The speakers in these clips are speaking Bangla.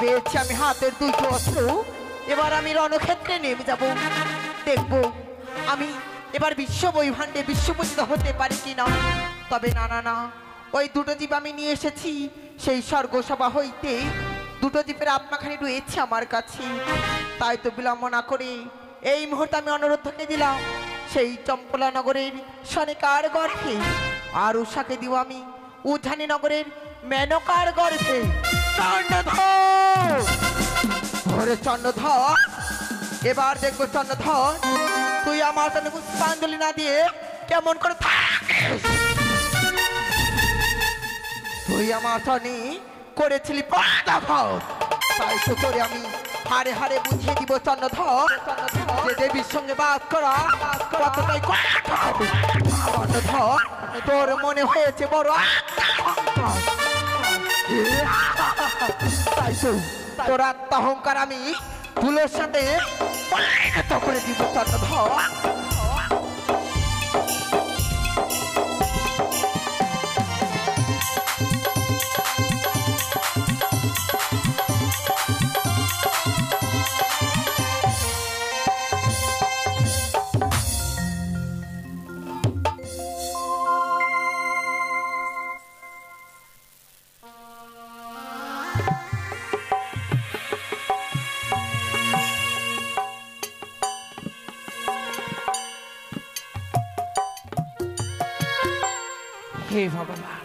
পেয়েছি আমি হাতের দুইটি অস্ত্র। এবার আমি রণক্ষেত্রে নেমে যাব, দেখব আমি এবার বিশ্ব বৈভাণ্ডে বিশ্বপূজিত হতে পারি কিনা। তবে না না না, ওই দুটো জীব আমি নিয়ে এসেছি সেই স্বর্গসভা হইতে। দুটো জীবের আত্মাখানি রয়েছে আমার কাছে। তাই তো বিলম্ব না করে এই মুহূর্তে আমি অনুরোধ থেকে দিলাম সেই চম্পলা নগরের সনিকার গর্ভে, আর উষাকে দিব আমি উজানি নগরের মেনকার গর্ভে। চন্দ্রধর, এবার দেখবো চন্দ্রধর তুই আমার জন্য পুষ্পাঞ্জলি না দিয়ে কেমন করে থাকিস। তুই আমার জন্য করেছিলি তাই তো করে আমি হারে হারে বুঝিয়ে দিব চন্দ্রধর যে দেবীর সঙ্গে বাস করা কতটাই চন্দ্রধর তোর মনে হয়েছে বড়। তাই তো তোর আত্মাহংকার আমি তুলোর সাথে করে দিব চন্দ্রধর। হে ভগবান,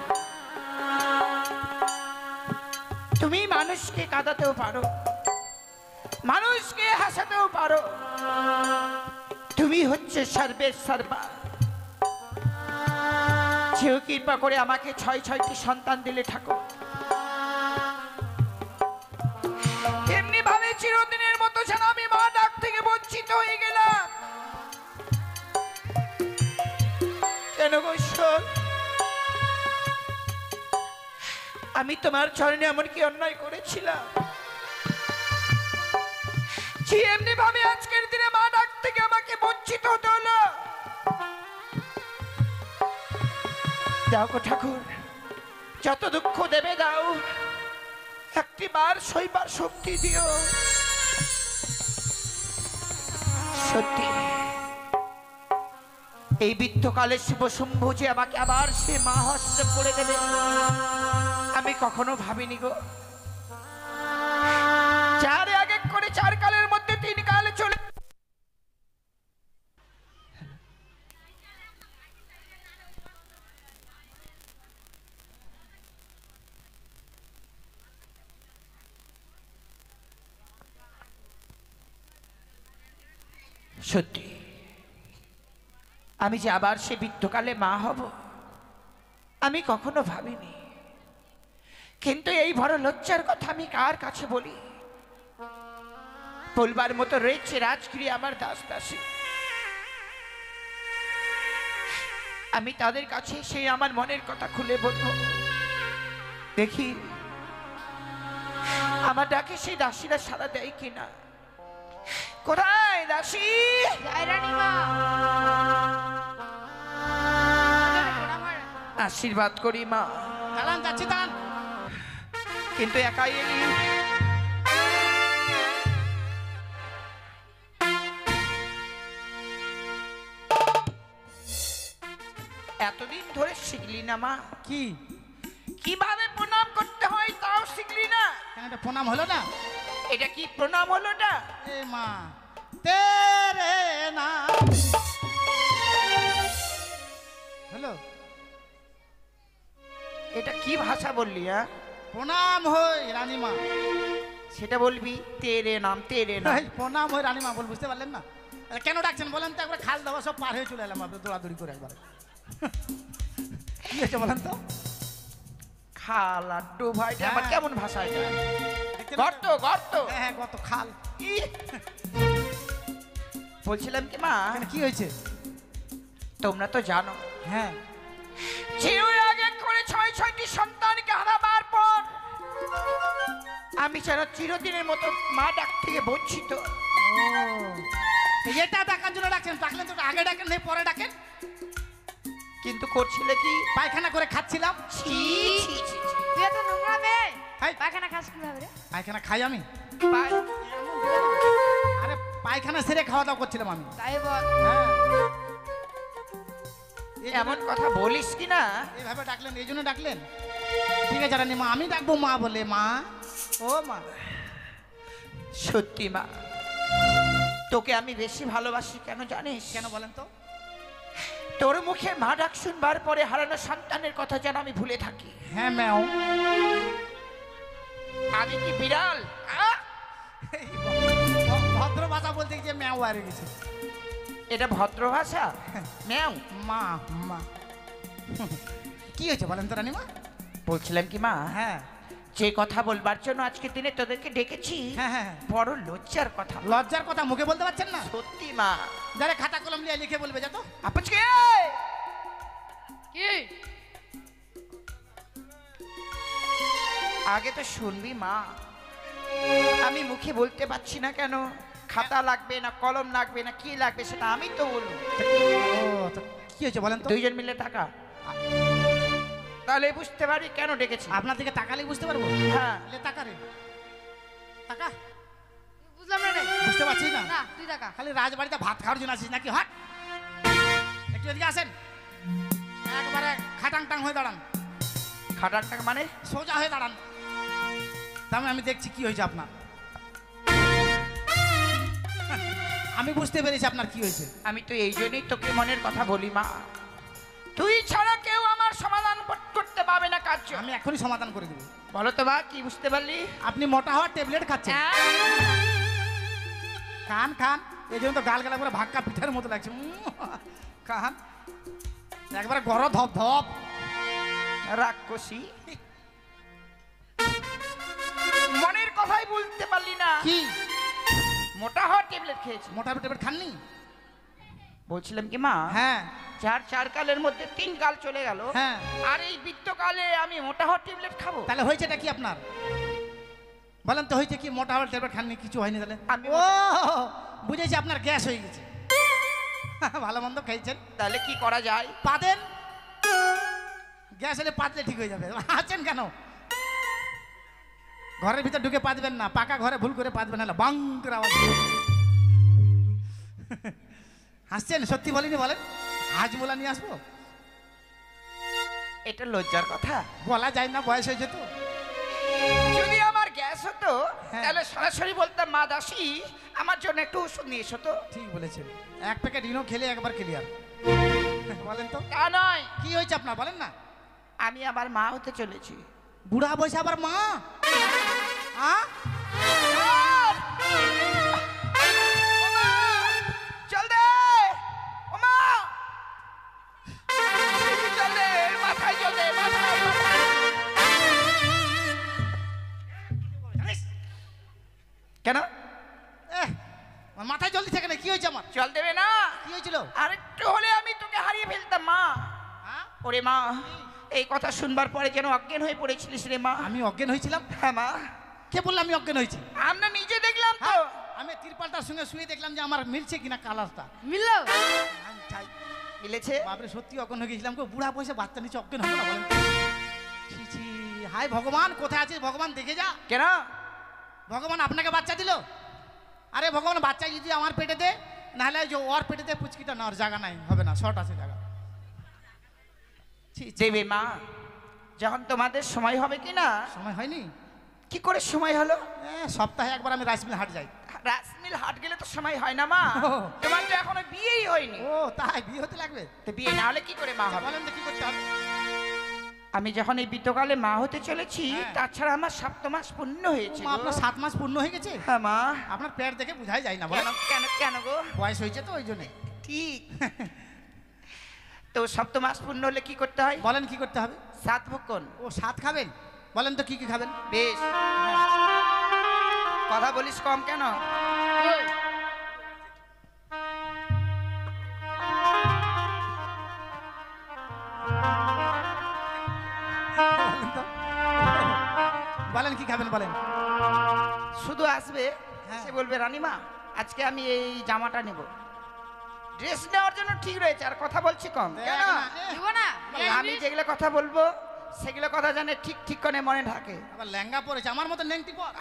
তুমি মানুষকে কাঁদাতেও পারো, মানুষকে হাসাতেও পারো। তুমি হচ্ছে সর্বের সর্বা। যে কৃপা করে আমাকে 6টি সন্তান দিলে ঠাকুর, এমনি ভাবে চিরদিনের মতো যেন আমি মা ডাক থেকে বঞ্চিত হয়ে গেলাম। কেন গো ঈশ্বর, আমি তোমার চরণে এমন কি অন্যায় করেছিলাম যে এমনি ভাবে আজকের দিনে মা ডাক থেকে আমাকে বঞ্চিত হতে হলো? দাও গো ঠাকুর, যত দুঃখ দেবে দাও, একটিবার সইবার শক্তি দিও। সত্যি এই বৃত্তকালে শিব শম্ভু যে আমাকে আবার সে মা হস্তে করে দেবে আমি কখনো ভাবিনি গো। 4 আগে করে 4 কালের মধ্যে 3 কাল চলে। সত্যি আমি যে আবার সে বৃত্তকালে মা হব আমি কখনো ভাবিনি। কিন্তু এই বড় লজ্জার কথা আমি কার কাছে বলি? বলবার মতো রয়েছে রাজগৃহে আমার দাস দাসী, আমি তাদের কাছে সেই আমার মনের কথা খুলে বলবো। দেখি আমার ডাকে সেই দাসীরা সাড়া দেয় কিনা। কোথায় দাসী? আশীর্বাদ করি মা। যাচ্ছি দান, কিন্তু একাই এলি। এতদিন ধরে শিখলি না মা? কি কিভাবে প্রণাম করতে হয় তাও শিখলি না? এটা প্রণাম হলো না? এটা কি প্রণাম হলো না? এ মা তেরে না হলো, এটা কি ভাষা বললি? হ্যাঁ প্রণাম হই রানীমা, সেটা বলবি তেরে নাম। তেরে নাম প্রণাম হই রানীমা বল, বুঝতে পারলেন না? কেন ডাকছেন বলেন তো? একবার খাল দেওয়া সব পার হয়ে চলে এলাম, আপনার দৌড়াদৌড়ি করে একবার। কি হয়েছে বলেন তো? খাল আর ডোবা, এটা আবার কেমন ভাষা? এটা গর্ত। গর্ত? হ্যাঁ গর্ত, খাল। বলছিলাম কি মা, কি হয়েছে? তোমরা তো জানো, হ্যাঁ আগে করে 6টি সন্তানকে হারাবার পর আমি যেন চিরদিনের মতো মা ডাক থেকে বঞ্চিত। এটা ডাকার জন্য ডাকছেন, ডাকলেন তো আগে ডাকেন নেই পরে ডাকেন। কিন্তু করছিলে কি? পায়খানা করে খাচ্ছিলাম। ছি ছি ছি ছি। তুই এত নোংরা মেয়ে, হাই, পায়খানা খাস কিভাবে রে? পায়খানা খাই আমি? পায়- আরে পায়খানা সেরে খাওয়া দাওয়া করছিলাম আমি। তাই বল। হ্যাঁ, এমন কথা বলিস কি না? এইভাবে ডাকলেন, এই জন্য ডাকলেন? ঠিক আছে রানী মা, আমি ডাকবো মা বলে। মা, ও মা। সত্যি মা, তোকে আমি বেশি ভালোবাসি কেন জানিস? কেন বলেন তো? তোর মুখে মা ডাক শুনবার পরে হারানো সন্তানের কথা যেন আমি ভুলে থাকি। হ্যাঁ ম্যাও। আমি কি বিড়াল? আহ! ভদ্র ভাষা বলতে গিয়ে ম্যাও হারিয়ে গেছে। এটা ভদ্র ভাষা? ম্যাও। মা মা কি হয়েছে বলেন তো রানী মা? বলছিলাম কি মা, হ্যাঁ যে কথা বলবার জন্য আজকে দিনে তোদেরকে ডেকেছি, হ্যাঁ হ্যাঁ। বড় লজ্জার কথা। লজ্জার কথা মুখে বলতে পারছেন না? সত্যি মা। যারা খাতা কলম নিয়ে লিখে বলবে যা তো। আপচকে কি? আগে তো শুনবি মা, আমি মুখে বলতে পারছি না কেন। খাতা লাগবে না কলম লাগবে না কি লাগবে সেটা আমি তো বলবো। ও তো কি হয়েছে বলেন তো? দুইজন মিলে টাকা, তাহলে বুঝতে পারি কেন ডেকেছি। আপনার দিকে তাকালেই বুঝতে পারবো। হ্যাঁ। লে টাকা রে, টাকা বুঝলাম না রে। বুঝতে পারছিস না? না, তুই টাকা। খালি রাজবাড়িতে ভাত খাওয়ার জন্য আসিস নাকি? হট, একটু এদিকে আসেন। একবারে খাটাং টাং হয়ে দাঁড়ান, খাটার টাকা মানে? সোজা হয়ে দাঁড়ান। তাহলে আমি দেখছি কি হয়েছে আপনার। আমি বুঝতে পেরেছি আপনার কি হয়েছে। আমি তো এই জন্যই তোকে মনের কথা বলি মা, তুই ছাড়া কেউ আমার সমাধান করতে পারবে না কাজ। আমি এখনই সমাধান করে দেবো। বলো তো মা, কি বুঝতে পারলি? আপনি মোটা হওয়ার ট্যাবলেট খাচ্ছেন। খান খান, এই জন্য তো গাল গালা করে ভাক্কা পিঠার মতো লাগছে। খান, একবারে গর ধপ ধপ। রাক্ষসী, মনের কথাই বলতে পারলি না। কি মোটা হওয়ার ট্যাবলেট খেয়েছি? মোটা ট্যাবলেট খাননি? বলছিলাম কি মা, হ্যাঁ চার কালের মধ্যে 3 কাল চলে গেল, হ্যাঁ। আর এই বৃত্তকালে আমি মোটা হওয়ার ট্যাবলেট খাবো? তাহলে হয়েছেটা কি আপনার বলেন তো? হয়েছে কি? মোটা হওয়ার ট্যাবলেট খাননি, কিছু হয়নি তাহলে? আমি ও বুঝেছি, আপনার গ্যাস হয়ে গেছে। ভালো মন্দ খেয়েছেন, তাহলে কি করা যায়? পাতেন। গ্যাস হলে পাতলে ঠিক হয়ে যাবে। আছেন কেন? ঘরের ভিতর ঢুকে পাতবেন না, পাকা ঘরে ভুল করে পাতবেন না, বাং করে আওয়াজ হবে। হাসছেন? সত্যি বলিনি বলেন, হাজমোলা নিয়ে আসবো? এটা লজ্জার কথা। বলা যায় না, বয়স হয়েছে তো। যদি আমার গ্যাস হতো হ্যাঁ। তাহলে সরাসরি বলতাম মা দাসী আমার জন্য একটু ওষুধ নিয়ে এসো তো। ঠিক বলেছেন, এক প্যাকেট ইনো খেলে একবার ক্লিয়ার। বলেন তো তা নয়, কি হয়েছে আপনার, বলেন না। আমি আবার মা হতে চলেছি। বুড়া বয়সে আবার মা? চল দে ও মা, চল দে, মাথায় চল দে, মাথায়। কেন মাথায় জলদি থাকে না? কি হয়েছে আমার? চল দেবে না? কি হয়েছিল? আর একটু হলে আমি তোকে হারিয়ে ফেলতাম মা। হ্যাঁ? ওরে মা, এই কথা শুনবার পরে যেন অজ্ঞান হয়ে পড়েছিলিস রে মা। আমি অজ্ঞান হয়েছিলাম? হ্যাঁ মা। কে বললাম আমি অজ্ঞান হয়েছি? আমরা নিজে দেখলাম তো। হ্যাঁ, আমি তিরপালটার সঙ্গে শুয়ে দেখলাম যে আমার মিলছে কিনা কালারটা। মিললো? আমি চাই মিলেছে। বাপরে, সত্যি অজ্ঞান হয়ে গেছিলাম। বুড়া বয়সে বাচ্চা নিচে অজ্ঞান হবে না বলেন? ছি ছি, হাই ভগবান, কোথায় আছিস ভগবান? দেখে যা। কেন? ভগবান আপনাকে বাচ্চা দিল? আরে ভগবান, বাচ্চা যদি আমার পেটে দে, নাহলে যে ওর পেটে দে, পুচকিটা নেওয়ার জায়গা নাই, হবে না, শর্ট আছে জায়গা। দেবে মা, যখন তোমাদের সময় হবে কি না। সময় হয়নি? কি করে সময় হলো? সপ্তাহে একবার আমি রাইস মিল হাট যাই। রাসমিল হাট গেলে তো সময় হয় না মা। ও। তোমার তো এখনো বিয়েই হয়নি। ও তাই, বিয়ে হতে লাগবে? তো বিয়ে না হলে কি করে মা হবে? বলেন তো কি করতে হবে? আমি যখন এই বৃদ্ধকালে মা হতে চলেছি, হ্যাঁ। তাছাড়া আমার 7 মাস পূর্ণ হয়েছে মা, গো। আপনার 7 মাস পূর্ণ হয়ে গেছে? হ্যাঁ মা। আপনার পেট দেখে বোঝাই যায় না। কেন বলেন, কেন কেন গো? বয়স হয়েছে তো ওই জন্যে। ঠিক। তো 7 মাস পূর্ণ হলে কি করতে হয়? বলেন কি করতে হবে? 7 ভক্ষণ। ও 7 খাবেন? বলেন তো কি কি খাবেন? বেশ, কথা বলিস কম কেন? ওই, বলেন তো, বলেন কি খাবেন বলেন? শুধু আসবে, হ্যাঁ। সে বলবে রানীমা আজকে আমি এই জামাটা নেব। ড্রেস নেওয়ার জন্য ঠিক রয়েছে, আর কথা বলছি কম। কেন? দিব না আমি যেগুলো কথা বলবো সেগুলো কথা জানে ঠিক ঠিক করে মনে থাকে। আবার লেহেঙ্গা পরেছে আমার মতো নেংটি পর।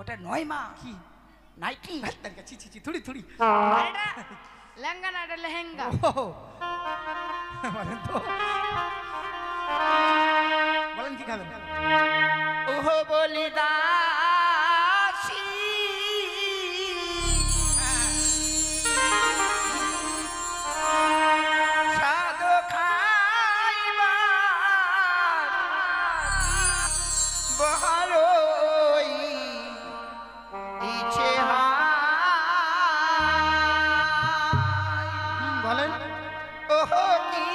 ওটা নয় মা, কি নাইটি। ছি ছি ছি থুড়ি থুড়ি। এটা লেহেঙ্গা না, এটা লেহেঙ্গা। ও, বলেন তো, বলেন কি খাবেন? ওহো বলি দাসী সাধু খাইবার বহারই ইচ্ছে হয়। বলেন। ওহো কি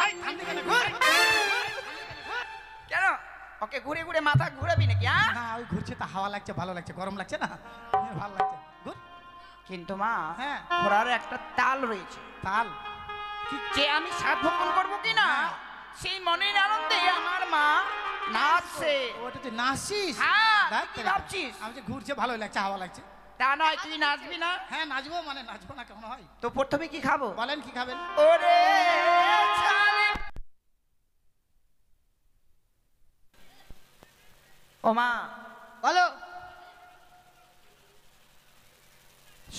এই, থামলি কেন? ঘুর। কেন ওকে ঘুরে ঘুরে মাথা ঘুরাবি নাকি? না, ওই ঘুরছে তা হাওয়া লাগছে, ভালো লাগছে, গরম লাগছে না, ভালো লাগছে। ঘুর। কিন্তু মা হ্যাঁ। ঘোড়ার একটা তাল রয়েছে, তাল। যে আমি সাত ভক্ষণ করবো কিনা সেই মনের আনন্দে আমার মা নাচছে। ওটা তুই নাচছিস? হ্যাঁ, দেখ, কি দেখ। ভাবছিস? আমি যে ঘুরছে ভালো লাগছে, হাওয়া লাগছে। তা নয় তুই নাচবি না? হ্যাঁ নাচবো, মানে নাচবো না কেমন হয়? তো প্রথমে কি খাবো? বলেন কি খাবেন? ওরে ছালে। ও মা, বলো।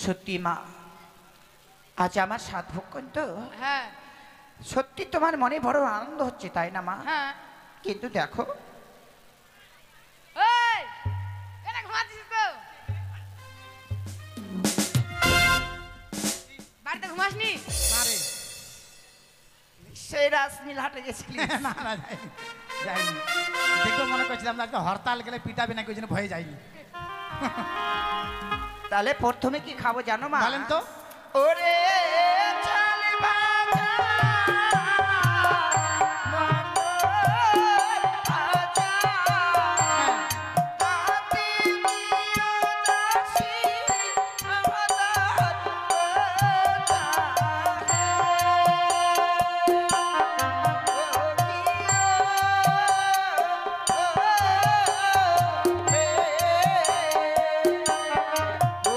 সত্যি মা আজ আমার সাত ভক্ষণ তো, হ্যাঁ সত্যি তোমার মনে বড় আনন্দ হচ্ছে তাই না মা? হ্যাঁ। কিন্তু দেখো এই, এটা ঘুমাচ্ছিস তো? বাড়িতে ঘুমাসনি? না রে। সেই রাসমিল হাটে গেছিলি? না না, যাইনি, যাইনি। দেখবে মনে করছিলাম আজকে হরতাল গেলে পিটাবি নাকি, ওই জন্য ভয়ে যাইনি। তাহলে প্রথমে কি খাবো জানো মা? বলেন তো। ওরে চালে বাজা মঙ্গল বাজা, তাতে দিও দাসী আমাদের বাজা হে। ও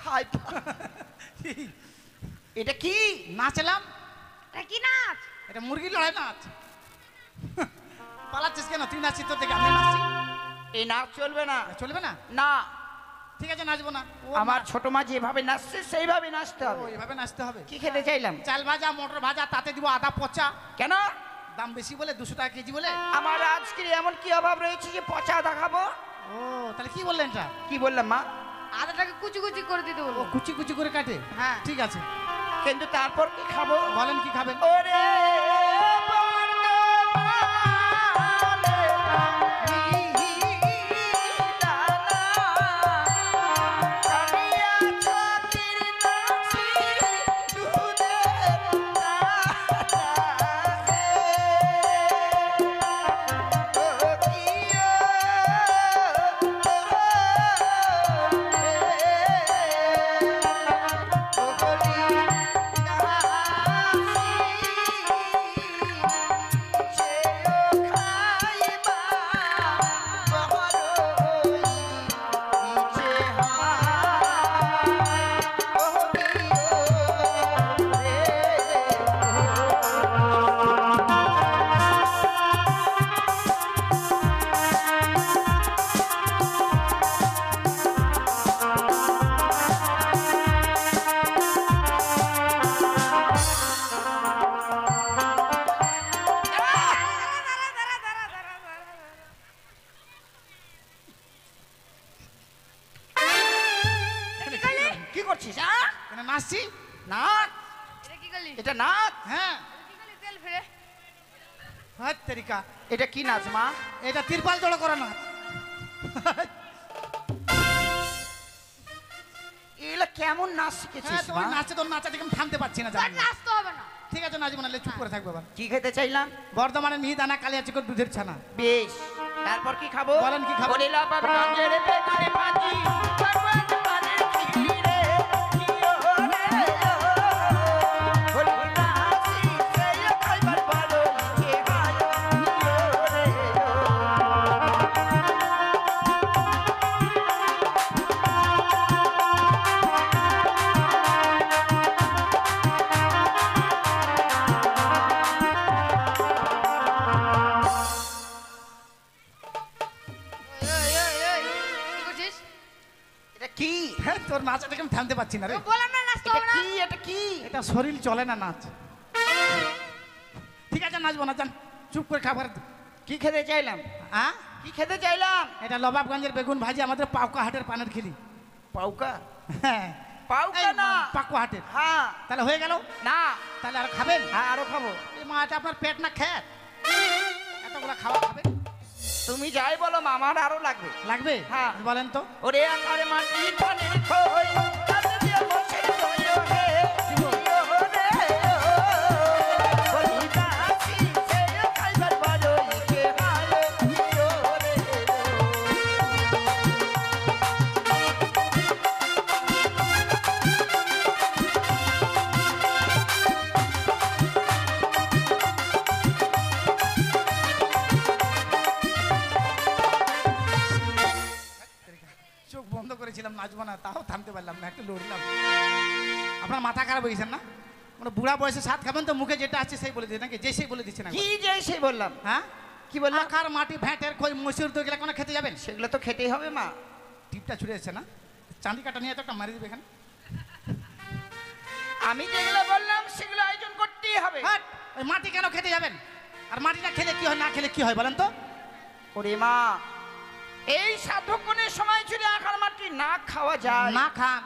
হাই! এটা কি? নাচলাম। এটা কি নাচ? এটা মুরগি লড়াই নাচ। পালাচ্ছিস কেন? তুই নাচছিস, তোর থেকে আমি নাচছি। এই নাচ চলবে না। চলবে না? না, ঠিক আছে, নাচবো না। ও আমার ছোট মা যেভাবে নাচছে সেইভাবে নাচতে ও, হবে। এভাবে নাচতে হবে। কি খেতে চাইলাম? চাল ভাজা, মটর ভাজা, তাতে দিব আদা পচা। কেন? দাম বেশি বলে, 200 টাকা কেজি বলে। আমার আজকে এমন কি অভাব রয়েছে যে পচা দেখাবো? ও, তাহলে কি বললেন এটা? কি বললাম মা? আদাটাকে কুচি কুচি করে দিতে ও বলবো। কুচি কুচি করে কাটে? হ্যাঁ। ঠিক আছে। কিন্তু তারপর কি খাবো? বলেন কি খাবেন? ওরে বর্ণমালে মিহিদানা, কানিয়া ছাতির দাসী দুধের দানা হে। ও কিয়া রে, ও বলি দাসী করছিস হ্যাঁ? কেন নাচছি? নাচ? এটা কি করলি? এটা নাচ? হ্যাঁ। এটা কি করলি তেল ফেলে? হাত তেরিকা। এটা কি নাচ মা? এটা তিরপাল জড়ো করা নাচ। এগুলা কেমন নাচ হ্যাঁ শিখেছিস তোমার মা? নাচে তোর নাচা দেখে আমি থামতে পারছি না আর জানি। নাচতে হবে না। ঠিক আছে নাচবো না, চুপ করে থাকবো এবার। কি খেতে চাইলাম? বর্ধমানের মিহিদানা কালিয়াচিকর দুধের ছানা। বেশ, তারপর কি খাবো? বলেন কি খাবো? ওরে লাবাব গাঙ্গের বেগুনে ভাজি, ভগবান পানের খিলি রে, কিও রে ও। ওরে নাচি, সেই খাইবার ভালো লিখে ভালো, কিও রে কি করছিস? এটা কি? হ্যাঁ তোর নাচা দেখে আমি থামতে পারছি না রে। তোকে বললাম না নাচতে এটা হবে না। কি? এটা কি? এটা শরীর চলে না নাচ। ঠিক আছে নাচবো না, জান চুপ করে খাবার। কি খেতে চাইলাম? হ্যাঁ কি খেতে চাইলাম? এটা নবাবগঞ্জের বেগুন ভাজি, আমাদের পাউকা হাটের পানের খিলি। পাউকা? হ্যাঁ পাউকা এই না। পাকুয়া হাটের। হ্যাঁ। তাহলে হয়ে গেল? না। তাহলে আর খাবেন? হ্যাঁ, আরো খাবো। এই মা, এটা আপনার পেট না খেত? এতগুলা খাওয়া খাবেন? তুমি যাই বলো মা, আমার আরো লাগবে। লাগবে? হ্যাঁ। বলেন তো। ওরে আকারে মাটি পানির খই, কাছে দিয়ে বসে রইল হে, কিও রে ও। বলি নাচি, সেই খাইবার ভালো লিখে ভালো, কিও রে চোখ বন্ধ করেছিলাম নাচবো না, তাও থামতে পারলাম না, একটু লড়লাম। আপনার মাথা খারাপ হয়ে গেছেন না? মানে বুড়া বয়সে সাত খাবেন তো মুখে যেটা আছে সেই বলে দিচ্ছে নাকি? যে সেই বলে দিচ্ছে না? কি যে সেই বললাম? হ্যাঁ কি বললাম? আখার মাটি ভ্যাটের খই মসুর তো এগুলা কোনো খেতে যাবেন? সেগুলো তো খেতেই হবে মা। টিপটা ছুড়ে এসছে না? চাঁদি কাটা নিয়ে তো একটা মারি দিবে এখানে। আমি যেগুলো বললাম সেগুলো আয়োজন করতেই হবে। হাট! ওই মাটি কেন খেতে যাবেন? আর মাটিটা খেলে কি হয়, না খেলে কি হয় বলেন তো? ওরে মা, এই সাধকনের সময় যদি আখার মাটি না খাওয়া যায়, না খান।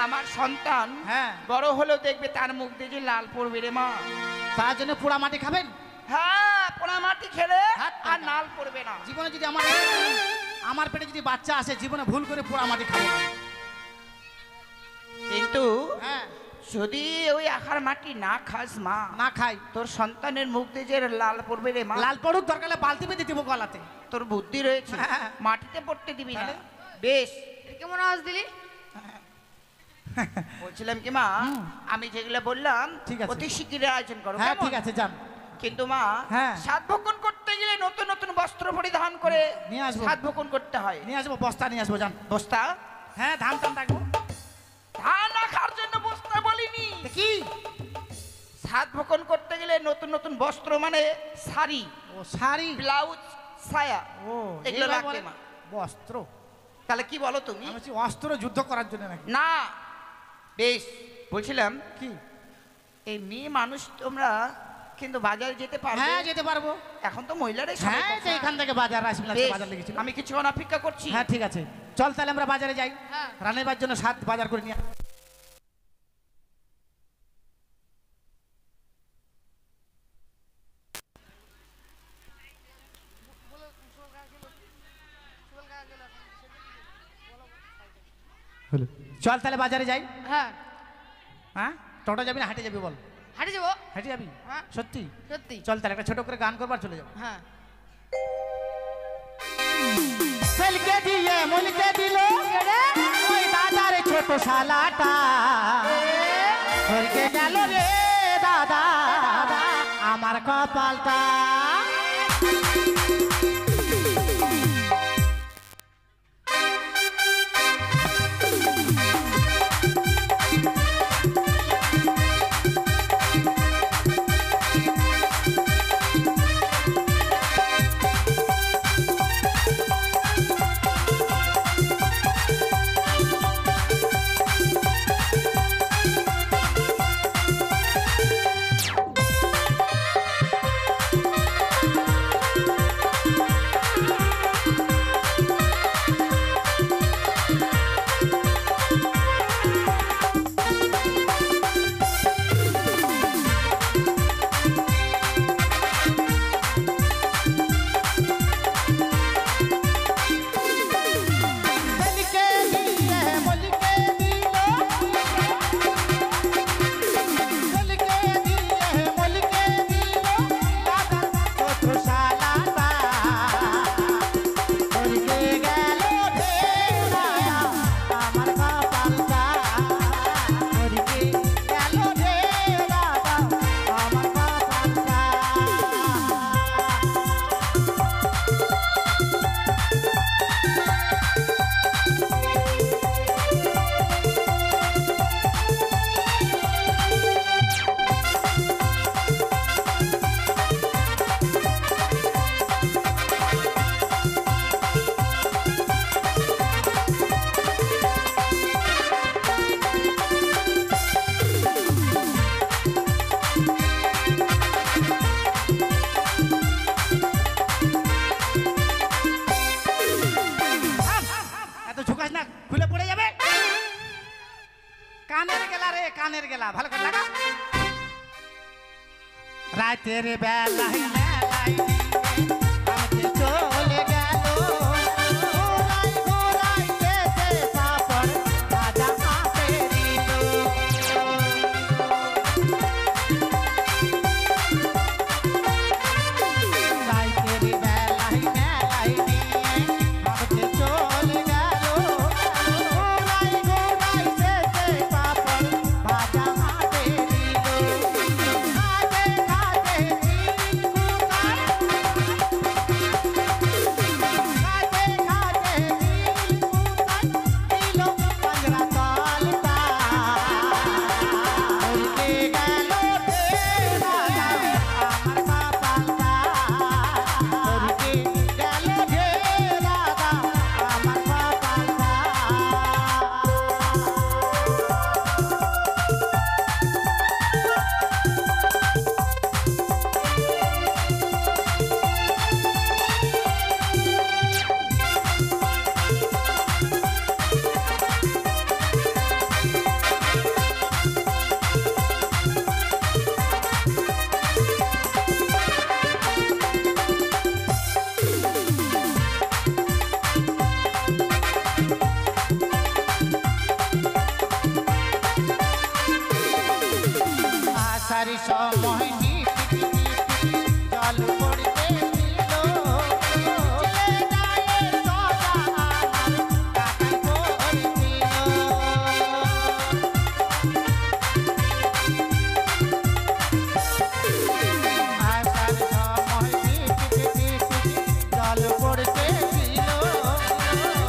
আমার সন্তান হ্যাঁ। বড় হলেও দেখবে তার মুখ দিয়ে যে লাল পড়বে রে মা। তার জন্য পোড়া মাটি খাবেন? হ্যাঁ, পোড়া মাটি খেলে হাত আর টাকা। লাল পড়বে না। জীবনে যদি আমার পেটে যদি বাচ্চা আসে, জীবনে ভুল করে পোড়া মাটি খাবো না। কিন্তু হ্যাঁ যদি ওই আখার মাটি না খাস মা, না খাই, তোর সন্তানের মুখ দিয়ে যে লাল পড়বে রে মা। লাল পড়ুক, দরকার হলে বালতি বেঁধে দিব গলাতে। তোর বুদ্ধি রয়েছে, হ্যাঁ। মাটিতে পড়তে দিবি না। তাহলে? বেশ, এটা কেমন আওয়াজ দিলি? বলছিলাম কি মা, আমি যেগুলো বললাম ঠিক আছে। অতি শিগগিরই আয়োজন করো। হ্যাঁ কেমন? ঠিক আছে, যান। কিন্তু মা, হ্যাঁ। সাত ভক্ষণ করতে গেলে নতুন নতুন বস্ত্র পরিধান করে নিয়ে আসবো। সাত ভক্ষণ করতে হয়। নিয়ে আসবো, বস্তা নিয়ে আসবো, যান। বস্তা? হ্যাঁ ধান টান রাখবো। ধান রাখার জন্য বস্তা বলিনি। তা কি? সাত ভক্ষণ করতে গেলে নতুন নতুন বস্ত্র মানে শাড়ি, ও শাড়ি। ব্লাউজ, ছায়া, ও এগুলো এইবার লাগবে বলে? মা। বস্ত্র? তাহলে কি বলো তুমি? আমি বলছি অস্ত্র যুদ্ধ করার জন্য নাকি? না, বেশ, বলছিলাম কি? এই মেয়ে মানুষ তোমরা কিন্তু বাজারে যেতে পারবে? হ্যাঁ যেতে পারবো। এখন তো মহিলারাই সবাই হ্যাঁ কথা। যে এখান থেকে বাজার রাসবিলাস বেশ, বাজার লেগেছিল। আমি কিছুক্ষণ অপেক্ষা করছি। হ্যাঁ ঠিক আছে, চল তাহলে আমরা বাজারে যাই। হ্যাঁ। রান্নার জন্য সাত বাজার করে নিয়ে চল তাহলে বাজারে যাই। হ্যাঁ। হ্যাঁ টোটো যাবি না হাটে যাবি বল? হাঁটে যাবো। হাটে যাবি? হ্যাঁ। সত্যি? সত্যি। চল তাহলে একটা ছোট করে গান করবার চলে যাবো। হ্যাঁ। সেলকে দিয়ে মুলকে দিল ওই দাদার ছোট শালাটা, সরকে গেল রে দাদা আমার কপালটা। কানের গেলা রে, কানের গেলা, ভালো করে লাগা। রাতের বেলায় মেলায় নিয়ে চলে গেল, ঘোরাই ঘোরাই দেশে পাপড় ভাজা হাতে দিল। রাতের বেলায় মেলায় নিয়ে আমাকে চলে গেল, ঘোরাই ঘোরাই দেশে পাপড় ভাজা হাতে দিল। খাতে খাতে দিল কুতার, খাতে খাতে দিল কুতার, দিল পাঁজরা তলতা। উড়তে গেল ঢেরা আমার কপালটা, উড়তে গেল ঢেরা আমার কপালটা। আষাঢ় সময় টিপি টিপি জল পড়তে ছিল, চলে যায় সদা আমার কাকাই পড়ছিল। আষাঢ় সময় টিপি টিপি জল পড়তে ছিল,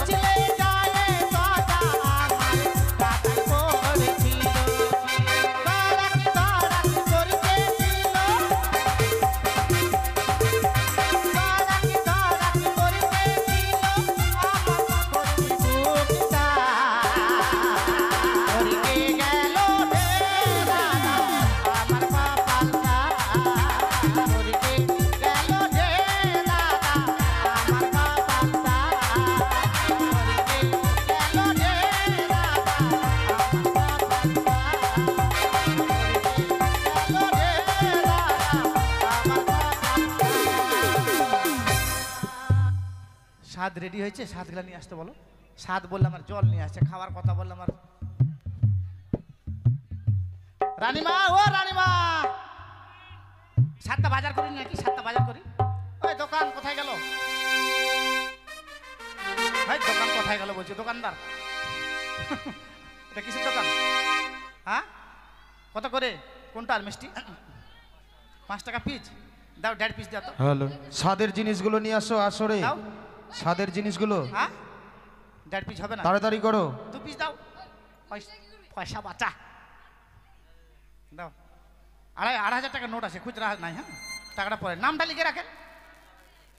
চলে যায় সদা আমার কাকাই পড়ছিল। তারাক তারাক করতে ছিল, তারাক তারাক করতে ছিল, আমার করতে বুকটা। উড়ে গেল ঢেরা আমার কপালটা, উড়ে গেল ঢেরা আমার কপালটা, উড়ে গেল ঢেরা সাদ রেডি হয়েছে, সাদগুলা নিয়ে আসতে বলো। সাদ বললাম আর জল নিয়ে আসছে, খাওয়ার কথা বললাম আর। রানীমা, ও রানীমা, সাতটা বাজার করি নাকি? সাতটা বাজার করি। ওই দোকান কোথায় গেল? ভাই দোকান কোথায় গেল বলছি? দোকানদার, এটা কিসের দোকান? হ্যাঁ, কত করে কোনটার মিষ্টি? 5 টাকা পিস দাও, 1.5 পিস দাও তো। হ্যালো, স্বাদের জিনিসগুলো নিয়ে আসো আসরে। দাও। স্বাদের জিনিসগুলো হ্যাঁ, 1.5 পিস হবে না? তাড়াতাড়ি করো। 2 পিস দাও, পয়সা বাঁচা দাও। 2,500 টাকা নোট আছে, খুচরা নাই। হ্যাঁ, টাকাটা পরে নামটা লিখে রাখেন।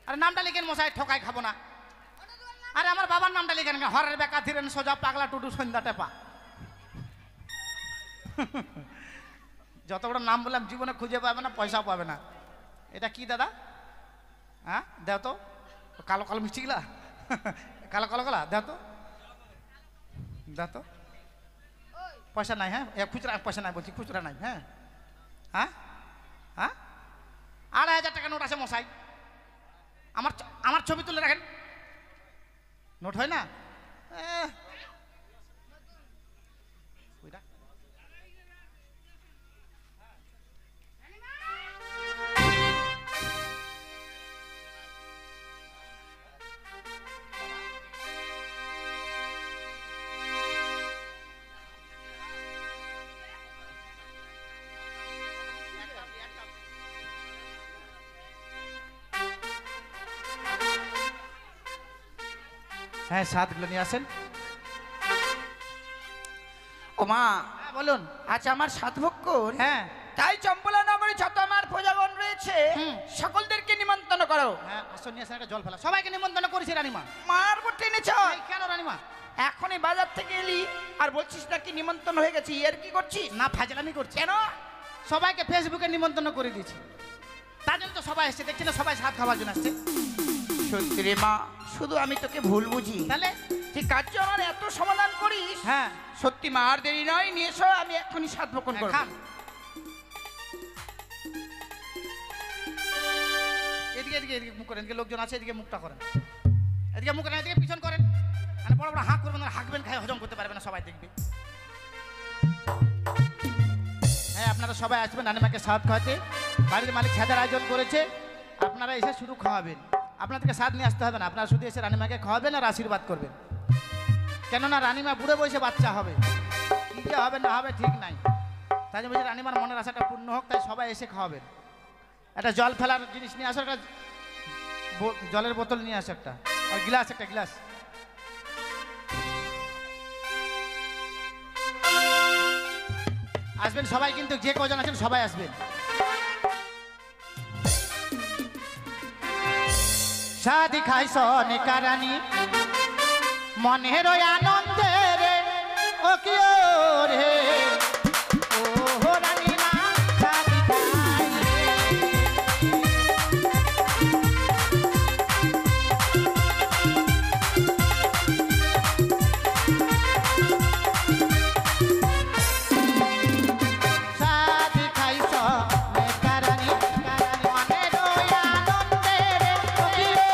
আরে নামটা লিখেন মশাই, ঠকাই খাবো না। আরে আমার বাবার নামটা লিখেন, হরের বেকা ধীরেন সোজা পাগলা টুটু সন্ধ্যা টেপা। যত বড় নাম বললাম জীবনে খুঁজে পাবে না, পয়সাও পাবে না। এটা কি দাদা? হ্যাঁ দেও তো, কালো কালো মিষ্টিগুলা, কালো কালো গলা দেও তো, দেও তো। পয়সা নাই? হ্যাঁ, খুচরা পয়সা নাই বলছি, খুচরা নাই। হ্যাঁ হ্যাঁ হ্যাঁ, 2,500 টাকা নোট আছে মশাই। আমার ছবি তুলে রাখেন, নোট হয় না? ওইটা হ্যাঁ, সাতগুলো নিয়ে আসেন। ও মা, হ্যাঁ বলুন। আচ্ছা আমার সাতভক্ষণ, হ্যাঁ তাই চম্পলা নগরে যত আমার প্রজাগণ রয়েছে হুম। সকলদেরকে নিমন্ত্রণ করো। হ্যাঁ, আসুন নিয়ে আসেন, একটা জল ফেলা। সবাইকে নিমন্ত্রণ করেছি রানীমা। মার বটে এনেছ এই কেন রানীমা? এখনই বাজার থেকে এলি আর বলছিস নাকি নিমন্ত্রণ হয়ে গেছি, এর কি করছিস? না ফাজলামি করছি। কেন? সবাইকে ফেসবুকে নিমন্ত্রণ করে দিয়েছি, তার জন্য তো সবাই এসছে। দেখছি না সবাই সাত খাওয়ার জন্য আসছে। সত্যি রে মা, শুধু আমি তোকে ভুল বুঝি। তাহলে ঠিক আছে, আমার এত সমাধান করিস। হ্যাঁ সত্যি মা, আর দেরি নয়, নিয়ে এসো, আমি এক্ষুনি সাত ভক্ষণ করব। খান। এদিকে এদিকে এদিকে মুখ করেন, এদিকে লোকজন আছে, এদিকে মুখটা করেন, এদিকে মুখ করেন, এদিকে পিছন করেন। মানে বড় বড় হাঁক করবেন, হাঁকবেন, খাই হজম করতে পারবে না, সবাই দেখবে। হ্যাঁ আপনারা সবাই আসবেন রানীমাকে স্বাদ খাওয়াতে। বাড়ির মালিক ছাদের আয়োজন করেছে, আপনারা এসে শুধু খাওয়াবেন। আপনাদেরকে স্বাদ নিয়ে আসতে হবে না, আপনারা শুধু এসে রানীমাকে খাওয়াবেন আর আশীর্বাদ করবেন। কেননা রানীমা বুড়ে বয়সে বাচ্চা হবে, কি যে হবে না হবে ঠিক নাই। তাই জন্য বলছি রানীমার মনের আশাটা পূর্ণ হোক, তাই সবাই এসে খাওয়াবেন। একটা জল ফেলার জিনিস নিয়ে আসো, একটা জলের বোতল নিয়ে আসো, একটা আর গ্লাস, একটা গ্লাস। আসবেন সবাই, কিন্তু যে কজন আছেন সবাই আসবেন। শাদি খাই সনিকা রানী মনের আনন্দে রে, ও কি রে ও রানী মা শাদি খাই রে। শাদি খাই সনিকা রানী মনের আনন্দে রে, ও কি রে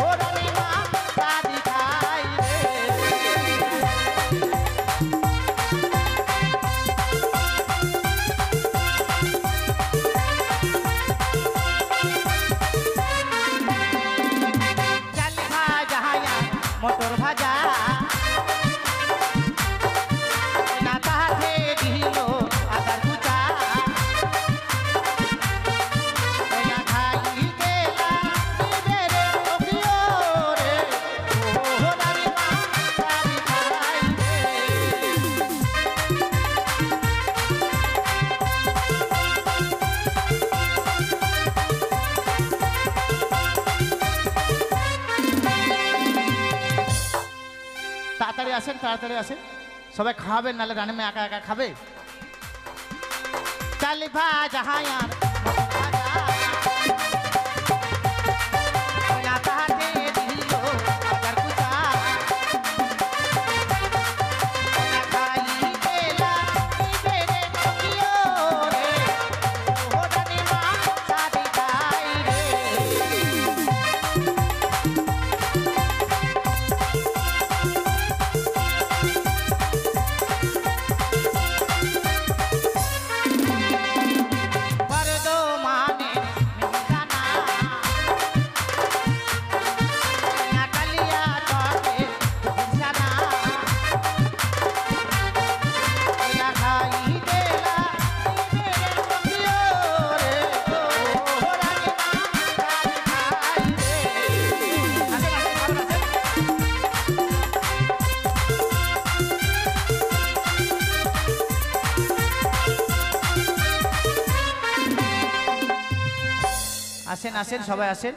ও রানী মা শাদি খাই রে। চাল ভাজা মটর ভাজা না তাহাতে দিল আদার কুচা, না খাই গেলা দিবে রে ও প্রিয় রে ও রানী মা শাদি খাই রে। তাড়াতাড়ি আসেন, তাড়াতাড়ি আসেন, সবাই খাবেন, নাহলে রানীমা একা একা খাবে। চাল ভাজা হায়ার না তাহাতে দিল আদার কুচা, না খাই গেলা দিবে রে ও প্রিয় রে ও রানী মা শাদি খাই রে। বর্ধমানে মেহসানা না কালিয়া চকে বিছানা, না খাই গেলা দিবে রে ও প্রিয় রে ও রানী মা শাদি খাই রে। আসেন আসেন, ভালো আছেন? আসেন আসেন, সবাই আসেন।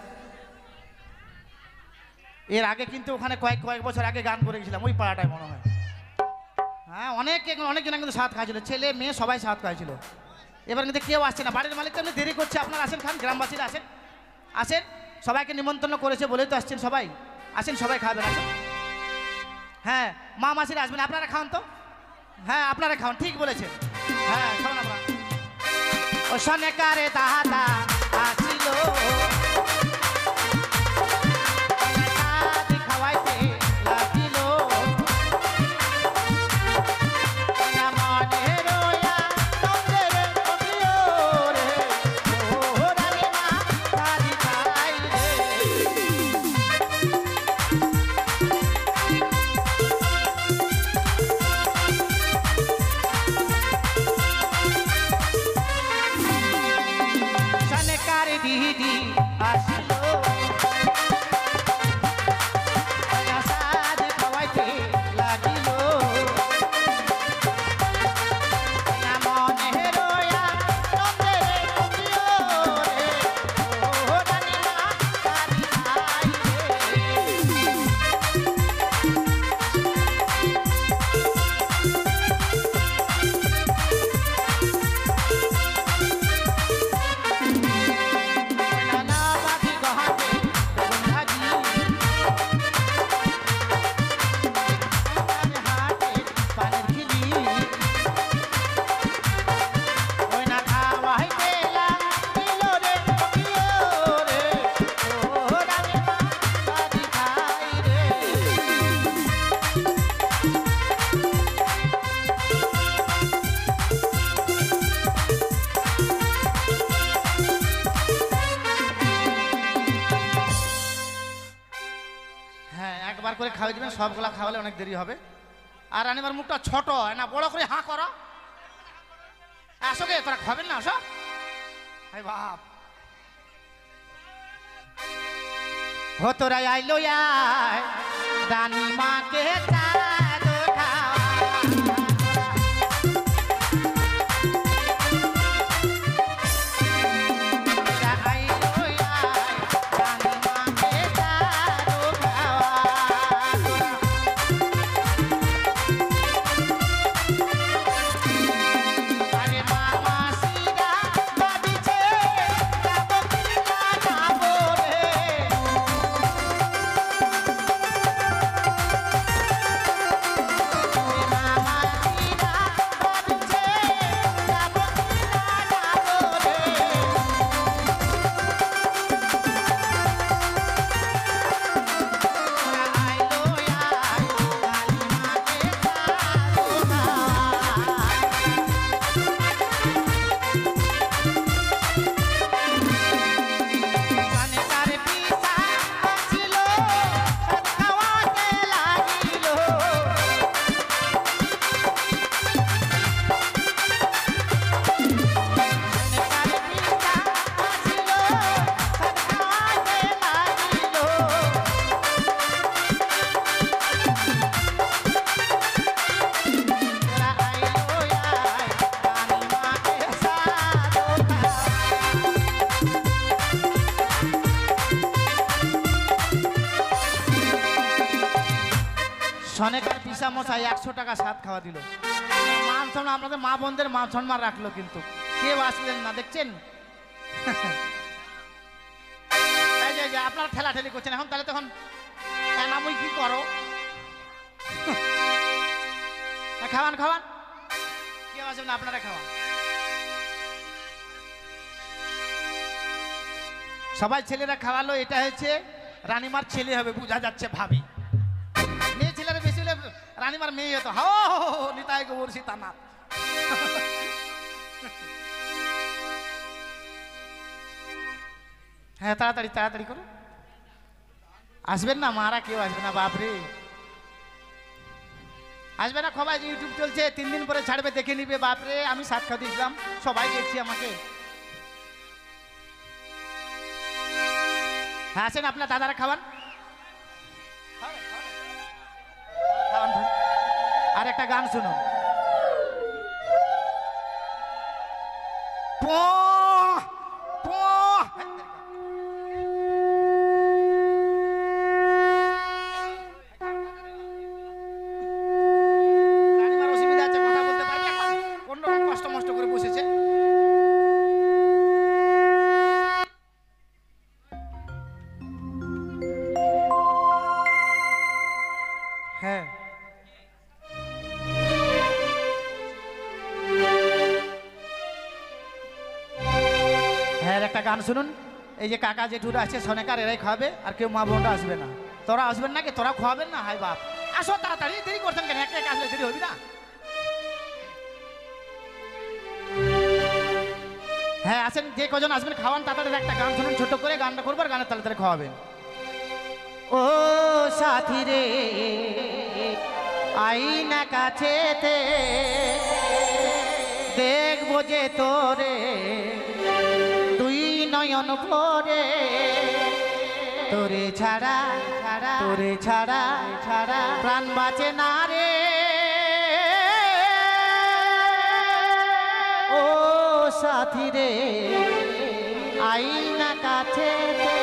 এর আগে কিন্তু ওখানে কয়েক বছর আগে গান করে গেছিলাম, ওই পাড়াটায় মনে হয়। হ্যাঁ অনেকজন কিন্তু সাত খাইছিল, ছেলে মেয়ে সবাই সাত খাইছিল। এবার কিন্তু কেউ আসছে না, বাড়ির মালিক তো এমনি দেরি করছে। আপনারা আসেন, খান, গ্রামবাসীরা আসেন, আসেন, সবাইকে নিমন্ত্রণ করেছে বলেই তো আসছেন সবাই। আসেন সবাই খাবেন, আসেন। হ্যাঁ মা মাসিরা আসবেন, আপনারা খান তো। হ্যাঁ আপনারা খান, ঠিক বলেছেন। হ্যাঁ খান আপনারা। ও সনেকারে দাদা আসিল শাদি খাওয়াইতে লাগিল, মনের আনন্দে রে ও প্রিয় রে ও রানী মা শাদি খাই রে। সনেকার দিদি করে খাওয়াই দিবেন, সবগুলা খাওয়ালে অনেক দেরি হবে। আর রানিমার মুখটা ছোট না, বড় করে হাঁ করো। আসো গে, তোরা খাবেন না? আসো। হাই বাপ, ও তোরা আইলো আয় রানিমাকে চাঁদ খাওয়া। সনেকার পিসা মশাই 100 টাকা সাত খাওয়া দিল। মান সম্মান, আপনাদের মা বোনদের মান সম্মান রাখলো, কিন্তু কেউ আসলেন না, দেখছেন? এই যে আপনারা ঠেলাঠেলি করছেন এখন, তাহলে তখন এনামুই কি করো? খাওয়ান খাওয়ান, কেউ আসবেন না, আপনারা খাওয়ান। সবাই ছেলেরা খাওয়ালো, এটা হচ্ছে রানিমার ছেলে হবে, বোঝা যাচ্ছে ভাবি। মেয়ে ছেলেরা বেশি হলে রানিমার মেয়ে হতো। হো নিতাই গোবর সীতানাথ। হ্যাঁ, তাড়াতাড়ি তাড়াতাড়ি করো। আসবেন না মারা, কেউ আসবে না, বাপরে আসবে না। সবাই ইউটিউব চলছে, 3 দিন পরে ছাড়বে, দেখে নিবে। বাপরে, আমি সাক্ষাৎ দিয়েছিলাম, সবাই দেখছি আমাকে। হ্যাঁ, আসেন, আপনার দাদারা খাওয়ান। আর একটা গান শুনুন। রানিমার অসুবিধা আছে, কথা বলতে পারবে এখন, কোনরকম কষ্ট মষ্ট করে বসেছে। হ্যাঁ, একটা গান শুনুন। এই যে কাকা জেঠুরা আছে সনেকার, এরাই খাবে, আর কেউ মা বোনরা আসবে না। তোরা আসবেন নাকি? তোরা খাওয়াবেন না? হাই বাপ, আসো তাড়াতাড়ি, দেরি করছেন কেন? একটা এক আসলে দেরি হবি না? হ্যাঁ, আসেন, যে কজন আসবেন খাওয়ান, তাড়াতাড়ি একটা গান শুনুন, ছোট করে গানটা করবো, আর গানের তালে তালে খাওয়াবেন। ও সাথী রে আইনা কাছেতে, দেখবো যে তোরে তুই নয়ন ভরে, তোরে ছাড়া ছাড়া তোরে ছাড়া ছাড়া প্রাণ বাঁচে না রে। ও সাথী রে আইনা কাছেতে,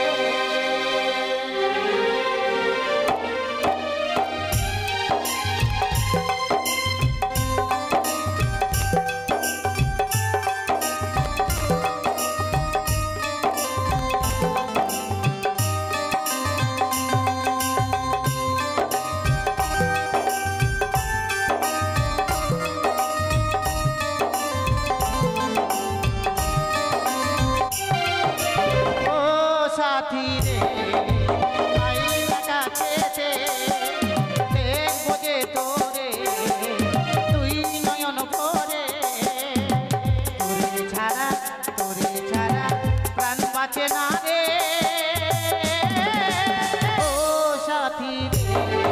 সাথী রে আইনা কাছেতে, দেখবো যে তোরে তুই নয়ন ভরে, তোরে ছাড়া প্রাণ বাঁচে না রে। ও সাথী রে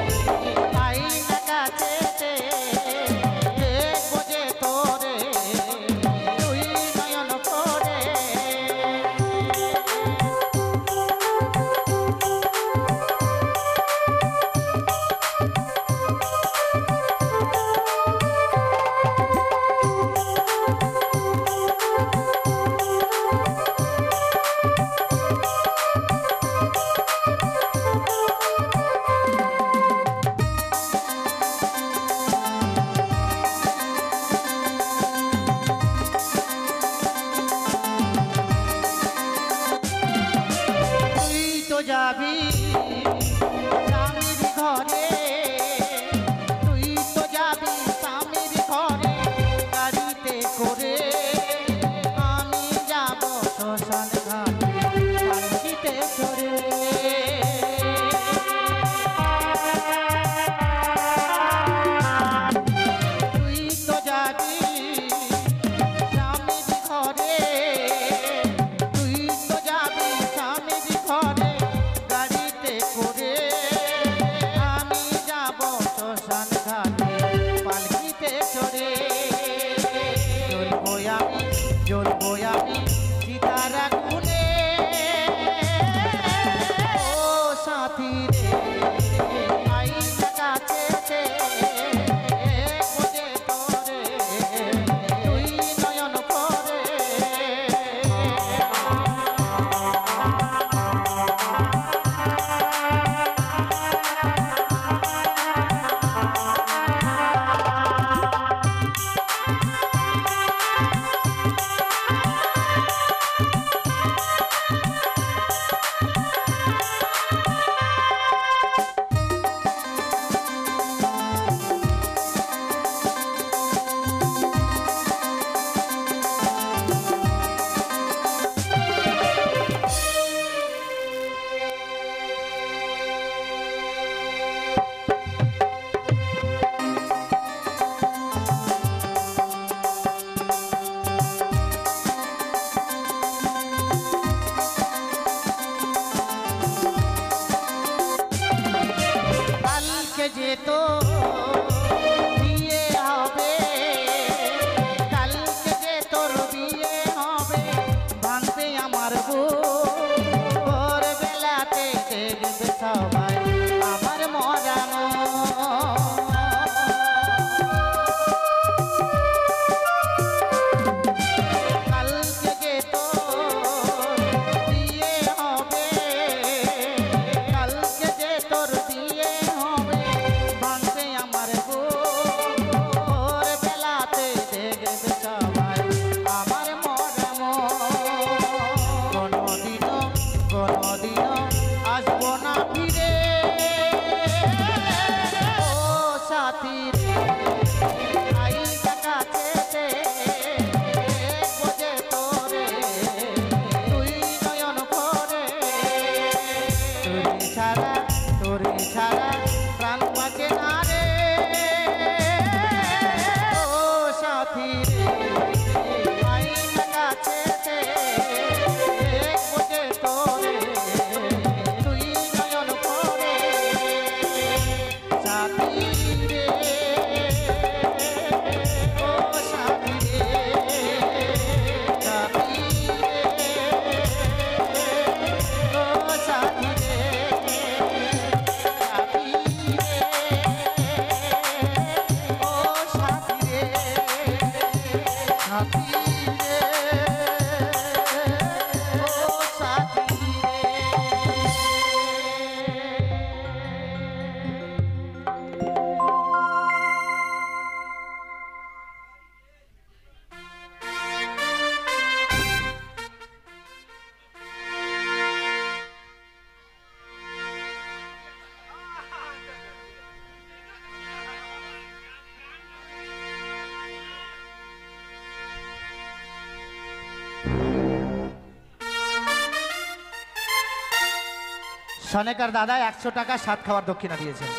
সনেকার দাদা 100 টাকা 7 খাওয়ার দক্ষিণা দিয়েছেন।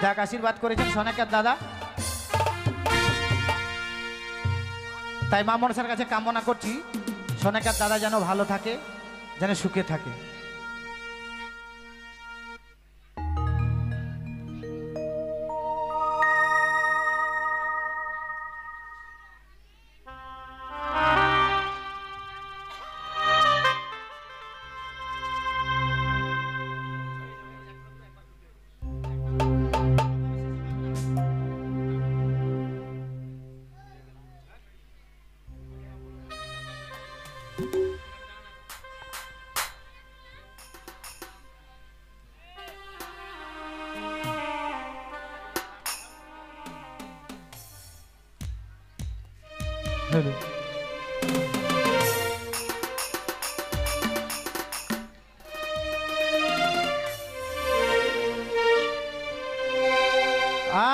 যাক আশীর্বাদ করেছেন সনেকার দাদা, তাই মা মনসার কাছে কামনা করছি সনেকার দাদা যেন ভালো থাকে, যেন সুখে থাকে।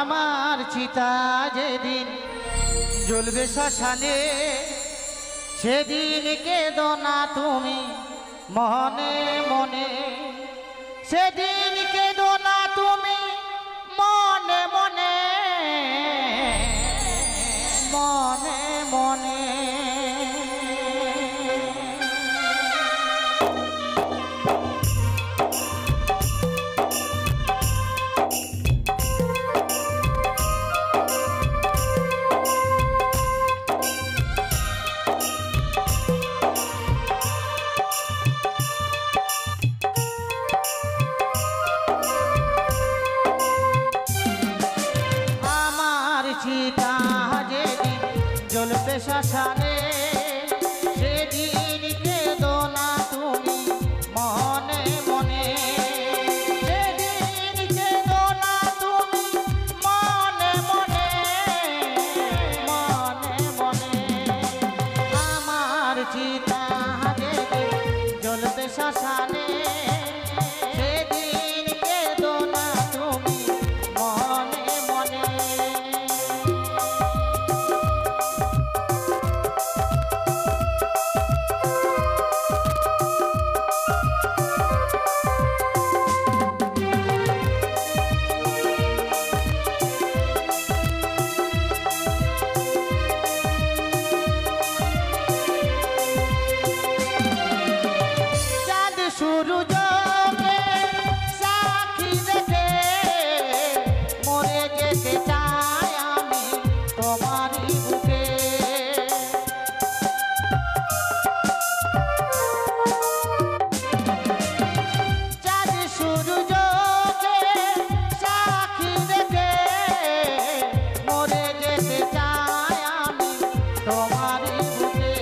আমার চিতা যেদিন জ্বলবে শ্মশানে, সেদিন কেঁদো না তুমি মনে মনে, সেদিন কেঁদো না তুমি মনে মনে, মনে মনে। চিতা যেদিন জ্বলবে শ্মশানে, সেদিন কেঁদো না তুমি মনে মনে, সেদিন কেঁদো না তুমি মনে মনে, মনে মনে। আমার চিতা যেদিন জ্বলবে শ্মশানে, সেদিন কেঁদো না তুমি মনে মনে। সূর্যকে সাক্ষী রেখে মরে যেতে চাই আমি তোমারই বুকে, চাঁদ সূর্যকে সাক্ষী রেখে মরে যেতে চাই আমি তোমারই বুকে।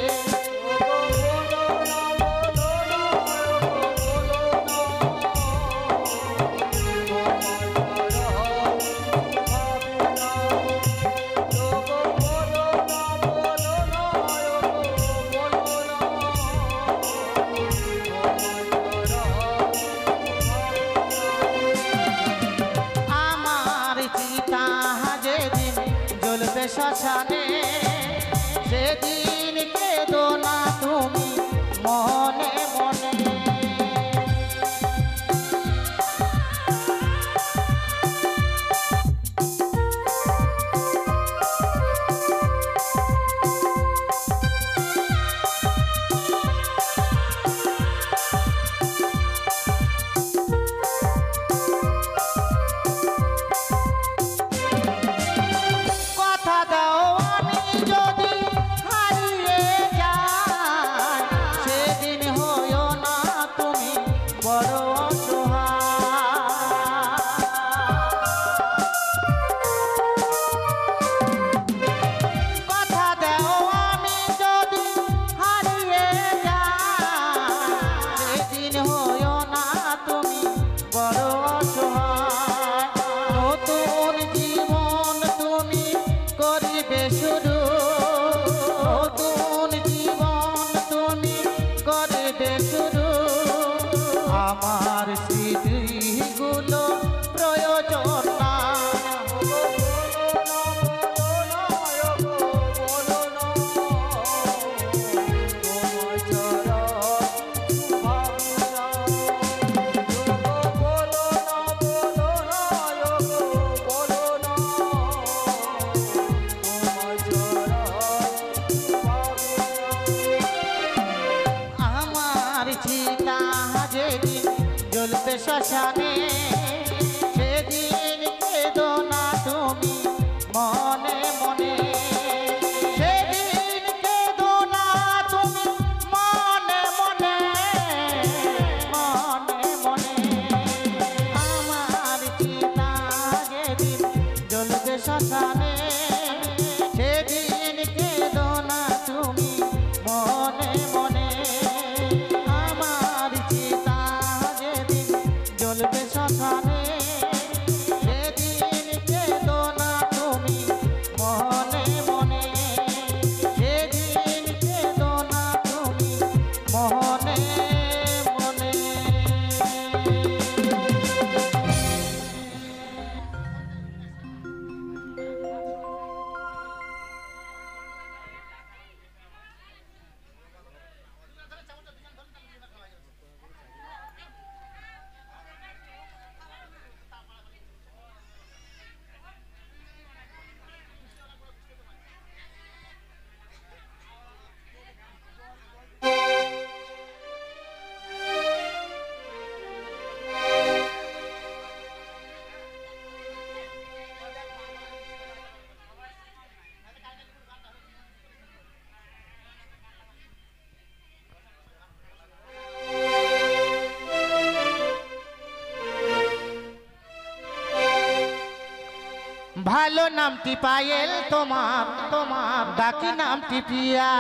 শ্মশানে সেদিন কেঁদো না তুমি মনে মনে। কথা দাও আমি যদি হারিয়ে যাই, সেদিন হইও না তুমি বড় অসহায়। কথা দাও আমি যদি হারিয়ে যাই, সেদিন হইও না তুমি বড় অসহায়। নতুন জীবন তুমি করিবে শুরু, নতুন জীবন তুমি করিবে শুরু। আমার স্মৃতিগুলো প্রয়োজন না, শ্মশানে সেদিন কেঁদো না তুমি মনে মনে সেদিন কেঁদো না তুমি মনে মনে মনে মনে আমার চিতা যেদিন জ্বলবে শ্মশানে সেদিন কেঁদো না তুমি মনে মনে আমার চিতা যেদিন জ্বলবে শ্মশানে সেদিন কেঁদো না তুমি মনে মনে সেদিন কেঁদো না তুমি মনে মনে ভালো নামটি পায়েল তোমার তোমার ডাকি নামটি প্রিয়া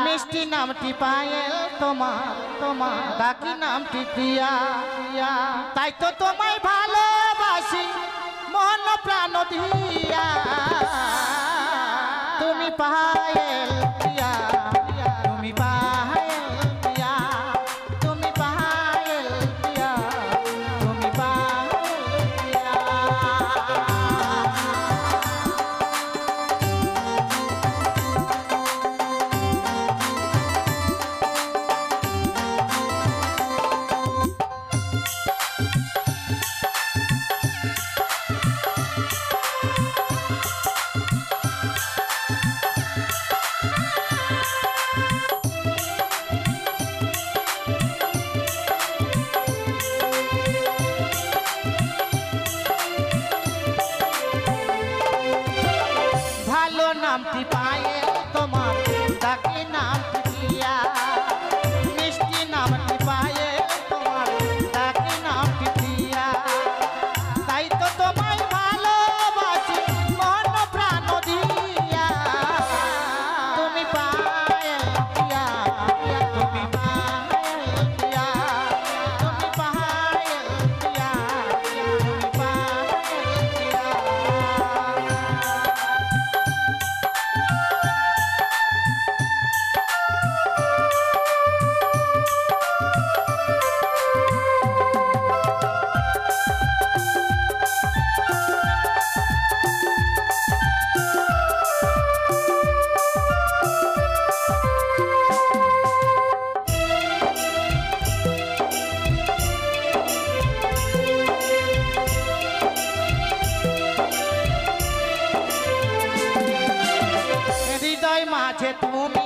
মিষ্টি নামটি পায়েল তোমার তোমার ডাকি নামটি প্রিয়া তাই তো তোমায় ভালোবাসি মন প্রাণ দিয়া তুমি পায়েল প্রিয়া তুমি পায়েল প্রিয়া তুমি পায়েল প্রিয়া তুমি পায়েল প্রিয়া ভালো নামটি পায়ে তোমার ডাকি নামটি প্রিয়া মিষ্টি নামটি পায়ে তোমার ডাকি নামটি প্রিয়া তাই তো তোমায় ভালোবাসি মন প্রাণ দিয়া তুমি পায়ে প্রিয়া তুমি পায়ে প্রিয়া তুমি পায়ে প্রিয়া তুমি পায়ে প্রিয়া হৃদয় মাঝে তুমি